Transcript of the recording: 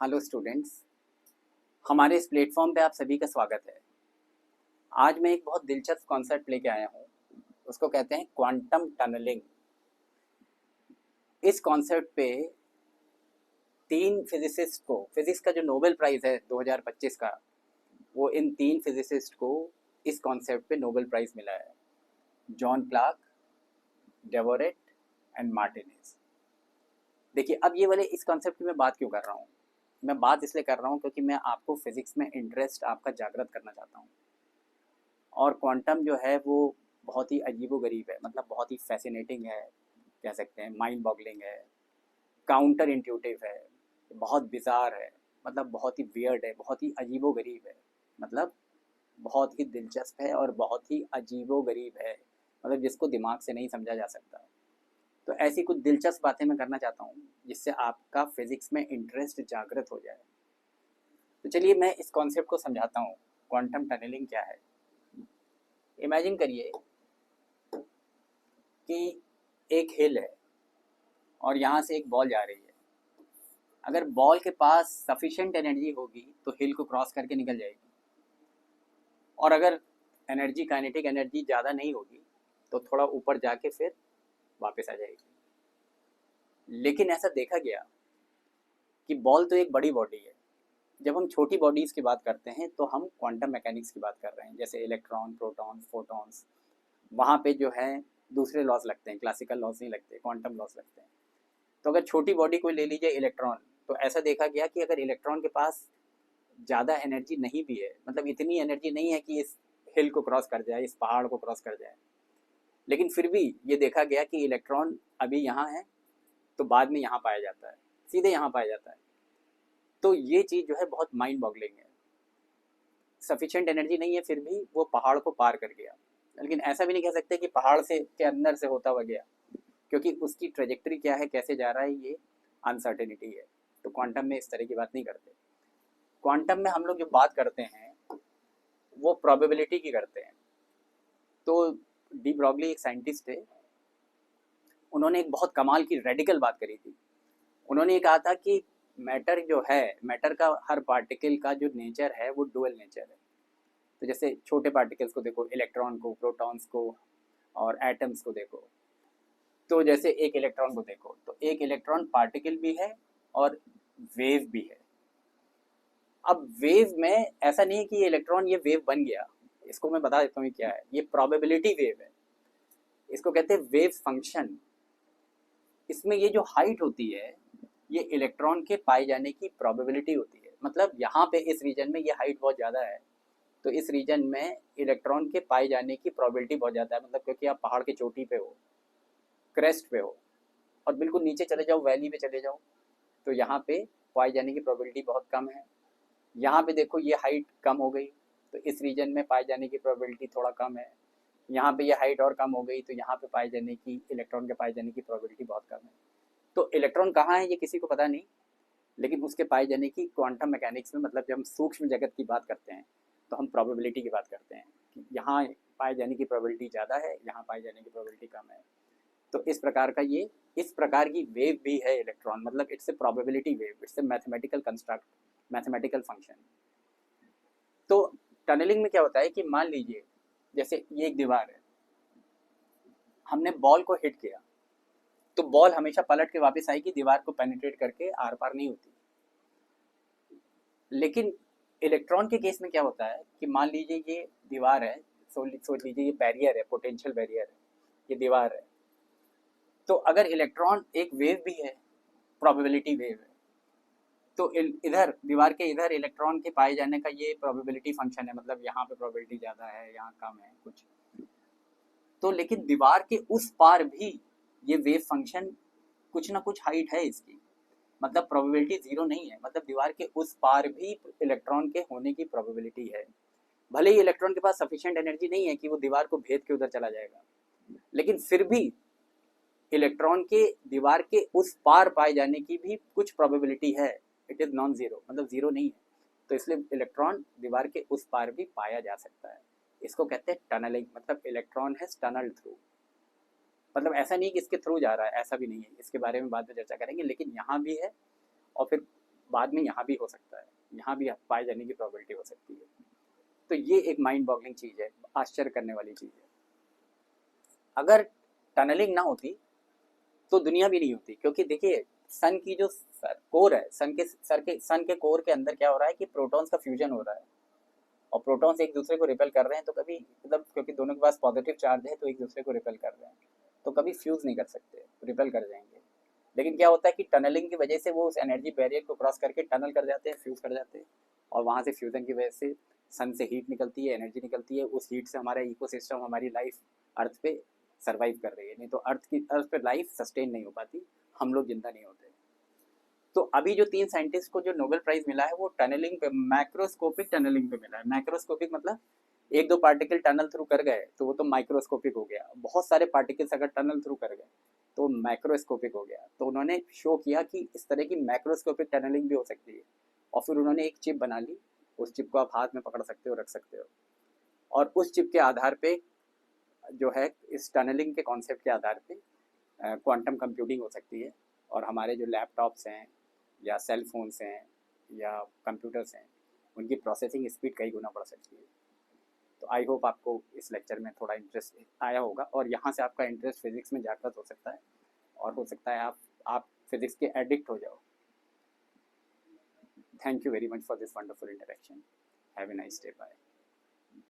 Hello students, हमारे इस platform पे आप सभी का स्वागत है। आज मैं एक बहुत दिलचस्प कॉन्सेप्ट लेके आया हूँ। उसको कहते हैं क्वांटम टनलिंग। इस कॉन्सेप्ट पे तीन फिजिसिस्ट को, फिजिक्स का जो नोबेल प्राइज है 2025 का, वो इन तीन फिजिसिस्ट को इस कॉन्सेप्ट पे नोबेल प्राइज मिला है। John Clarke, Devoret and Martinez. देखिए, अब ये वाले इस कॉन्सेप्ट की मैं बात क्यों कर रहा हूँ? मैं बात इसलिए कर रहा हूँ क्योंकि मैं आपको फिजिक्स में इंटरेस्ट आपका जागृत करना चाहता हूँ। और क्वांटम जो है वो बहुत ही अजीबोगरीब है, मतलब बहुत ही फैसिनेटिंग है, कह सकते हैं माइंड बॉगलिंग है, काउंटर इंट्यूटिव है, बहुत बिजार है, मतलब बहुत ही वियर्ड है, बहुत ही अजीबोगरीब है, मतलब बहुत ही दिलचस्प है और बहुत ही अजीबोगरीब है, मतलब जिसको दिमाग से नहीं समझा जा सकता। तो ऐसी कुछ दिलचस्प बातें मैं करना चाहता हूँ जिससे आपका फिजिक्स में इंटरेस्ट जागृत हो जाए। तो चलिए मैं इस कॉन्सेप्ट को समझाता हूँ, क्वांटम टनलिंग क्या है। इमेजिन करिए कि एक हिल है और यहाँ से एक बॉल जा रही है। अगर बॉल के पास सफिशिएंट एनर्जी होगी तो हिल को क्रॉस करके निकल जाएगी, और अगर एनर्जी, काइनेटिक एनर्जी ज़्यादा नहीं होगी तो थोड़ा ऊपर जाके फिर वापस आ जाएगी। लेकिन ऐसा देखा गया कि बॉल तो एक बड़ी बॉडी है। जब हम छोटी बॉडीज़ की बात करते हैं तो हम क्वांटम मैकेनिक्स की बात कर रहे हैं, जैसे इलेक्ट्रॉन, प्रोटॉन, फोटॉन्स। वहाँ पे जो है दूसरे लॉज लगते हैं, क्लासिकल लॉज नहीं लगते, क्वांटम लॉज लगते हैं। तो अगर छोटी बॉडी को ले लीजिए इलेक्ट्रॉन, तो ऐसा देखा गया कि अगर इलेक्ट्रॉन के पास ज़्यादा एनर्जी नहीं भी है, मतलब इतनी एनर्जी नहीं है कि इस हिल को क्रॉस कर जाए, इस पहाड़ को क्रॉस कर जाए, लेकिन फिर भी ये देखा गया कि इलेक्ट्रॉन अभी यहाँ है तो बाद में यहाँ पाया जाता है, सीधे यहाँ पाया जाता है। तो ये चीज़ जो है बहुत माइंड बॉगलिंग है। सफिशिएंट एनर्जी नहीं है फिर भी वो पहाड़ को पार कर गया। लेकिन ऐसा भी नहीं कह सकते कि पहाड़ से के अंदर से होता हुआ गया, क्योंकि उसकी ट्रेजेक्टरी क्या है, कैसे जा रहा है, ये अनसर्टेनिटी है। तो क्वांटम में इस तरह की बात नहीं करते। क्वांटम में हम लोग जो बात करते हैं वो प्रोबेबिलिटी की करते हैं। तो डी ब्रॉगली एक साइंटिस्ट थे, उन्होंने एक बहुत कमाल की रेडिकल बात करी थी। उन्होंने ये कहा था कि मैटर जो है, मैटर का हर पार्टिकल का जो नेचर है वो डुअल नेचर है। तो जैसे छोटे पार्टिकल्स को देखो, इलेक्ट्रॉन को, प्रोटॉन्स को और एटम्स को देखो। तो जैसे एक इलेक्ट्रॉन को देखो तो एक इलेक्ट्रॉन पार्टिकल भी है और वेव भी है। अब वेव में ऐसा नहीं है कि ये इलेक्ट्रॉन ये वेव बन गया। इसको मैं बता देता हूँ क्या है। ये प्रोबेबिलिटी वेव है, इसको कहते हैं वेव फंक्शन। इसमें ये जो हाइट होती है ये इलेक्ट्रॉन के पाए जाने की प्रोबेबिलिटी होती है। मतलब यहाँ पे इस रीजन में ये हाइट बहुत ज़्यादा है, तो इस रीजन में इलेक्ट्रॉन के पाए जाने की प्रोबेबिलिटी बहुत ज़्यादा है। मतलब क्योंकि आप पहाड़ की चोटी पे हो, क्रेस्ट पे हो, और बिल्कुल नीचे चले जाओ, वैली में चले जाओ, तो यहाँ पे पाए जाने की प्रोबेबिलिटी बहुत कम है। यहाँ पे देखो ये हाइट कम हो गई तो इस रीजन में पाए जाने की प्रोबेबिलिटी थोड़ा कम है। यहाँ पे ये हाइट और कम हो गई तो यहाँ पे पाए जाने की, इलेक्ट्रॉन के पाए जाने की प्रोबेबिलिटी बहुत कम है। तो इलेक्ट्रॉन कहाँ है ये किसी को पता नहीं, लेकिन उसके पाए जाने की क्वांटम मैकेनिक्स में, मतलब जब हम सूक्ष्म जगत की बात करते हैं तो हम प्रोबेबिलिटी की बात करते हैं कि यहाँ पाए जाने की प्रोबेबिलिटी ज़्यादा है, यहाँ पाए जाने की प्रोबेबिलिटी कम है। तो इस प्रकार का ये, इस प्रकार की वेव भी है इलेक्ट्रॉन, मतलब it's a probability wave, it's a mathematical construct, mathematical function. तो टनलिंग में क्या होता है कि मान लीजिए जैसे ये एक दीवार है, हमने बॉल को हिट किया तो बॉल हमेशा पलट के वापस आएगी, दीवार को पेनिट्रेट करके आर पार नहीं होती। लेकिन इलेक्ट्रॉन के केस में क्या होता है कि मान लीजिए ये दीवार है, सोच लीजिए ये बैरियर है, पोटेंशियल बैरियर है, ये दीवार है। तो अगर इलेक्ट्रॉन एक वेव भी है, प्रोबेबिलिटी वेव है, तो इधर दीवार के इधर इलेक्ट्रॉन के पाए जाने का ये प्रोबेबिलिटी फंक्शन है, मतलब यहाँ पे प्रोबेबिलिटी ज़्यादा है, यहाँ कम है कुछ। तो लेकिन दीवार के उस पार भी ये वेव फंक्शन कुछ ना कुछ हाइट है इसकी, मतलब प्रोबेबिलिटी जीरो नहीं है। मतलब दीवार के उस पार भी इलेक्ट्रॉन के होने की प्रोबेबिलिटी है। भले ही इलेक्ट्रॉन के पास सफिशिएंट एनर्जी नहीं है कि वो दीवार को भेद के उधर चला जाएगा, लेकिन फिर भी इलेक्ट्रॉन के दीवार के उस पार पाए जाने की भी कुछ प्रोबेबिलिटी है। इट इज़ नॉन जीरो, मतलब जीरो नहीं है। तो इसलिए इलेक्ट्रॉन दीवार के उस पार भी पाया जा सकता है। इसको कहते हैं टनलिंग, मतलब इलेक्ट्रॉन हैज टनल्ड थ्रू। मतलब ऐसा नहीं कि इसके थ्रू जा रहा है, ऐसा भी नहीं है, इसके बारे में बाद में चर्चा करेंगे, लेकिन यहाँ भी है। और फिर बाद में यहाँ भी हो सकता है, यहाँ भी पाए जाने की प्रोबेबिलिटी हो सकती है। तो ये एक माइंड बॉगलिंग चीज़ है, आश्चर्य करने वाली चीज़ है। अगर टनलिंग ना होती तो दुनिया भी नहीं होती, क्योंकि देखिए सन की जो कोर है, सन के कोर के अंदर क्या हो रहा है कि प्रोटॉन्स का फ्यूजन हो रहा है, और प्रोटॉन्स एक दूसरे को रिपेल कर रहे हैं, तो कभी मतलब क्योंकि दोनों के पास पॉजिटिव चार्ज है तो एक दूसरे को रिपेल कर रहे हैं, तो कभी फ्यूज नहीं कर सकते, रिपेल कर जाएंगे। लेकिन क्या होता है कि टनलिंग की वजह से वो उस एनर्जी बैरियर को क्रॉस करके टनल कर जाते हैं, फ्यूज कर जाते हैं, और वहाँ से फ्यूजन की वजह से सन से हीट निकलती है, एनर्जी निकलती है, उस हीट से हमारा इकोसिस्टम, हमारी लाइफ अर्थ पे सर्वाइव कर रही है, नहीं तो अर्थ पे लाइफ सस्टेन नहीं हो पाती, हम लोग जिंदा नहीं होते। तो अभी जो 3 साइंटिस्ट को जो नोबेल प्राइज मिला है वो टनलिंग पे, मैक्रोस्कोपिक टनलिंग पे मिला है। मैक्रोस्कोपिक मतलब एक दो पार्टिकल टनल थ्रू कर गए तो वो तो माइक्रोस्कोपिक हो गया, बहुत सारे पार्टिकल्स अगर टनल थ्रू कर गए तो मैक्रोस्कोपिक हो गया। तो उन्होंने शो किया कि इस तरह की मैक्रोस्कोपिक टनलिंग भी हो सकती है, और फिर उन्होंने एक चिप बना ली, उस चिप को आप हाथ में पकड़ सकते हो, रख सकते हो, और उस चिप के आधार पे जो है इस टनलिंग के कॉन्सेप्ट के आधार पे क्वांटम कंप्यूटिंग हो सकती है, और हमारे जो लैपटॉप्स हैं या सेल फोन्स हैं या कंप्यूटर्स हैं उनकी प्रोसेसिंग स्पीड कई गुना बढ़ सकती है। तो आई होप आपको इस लेक्चर में थोड़ा इंटरेस्ट आया होगा, और यहाँ से आपका इंटरेस्ट फिजिक्स में जागृत हो सकता है, और हो सकता है आप फिजिक्स के एडिक्ट हो जाओ। Thank you very much for this wonderful interaction. Have a nice day, bye.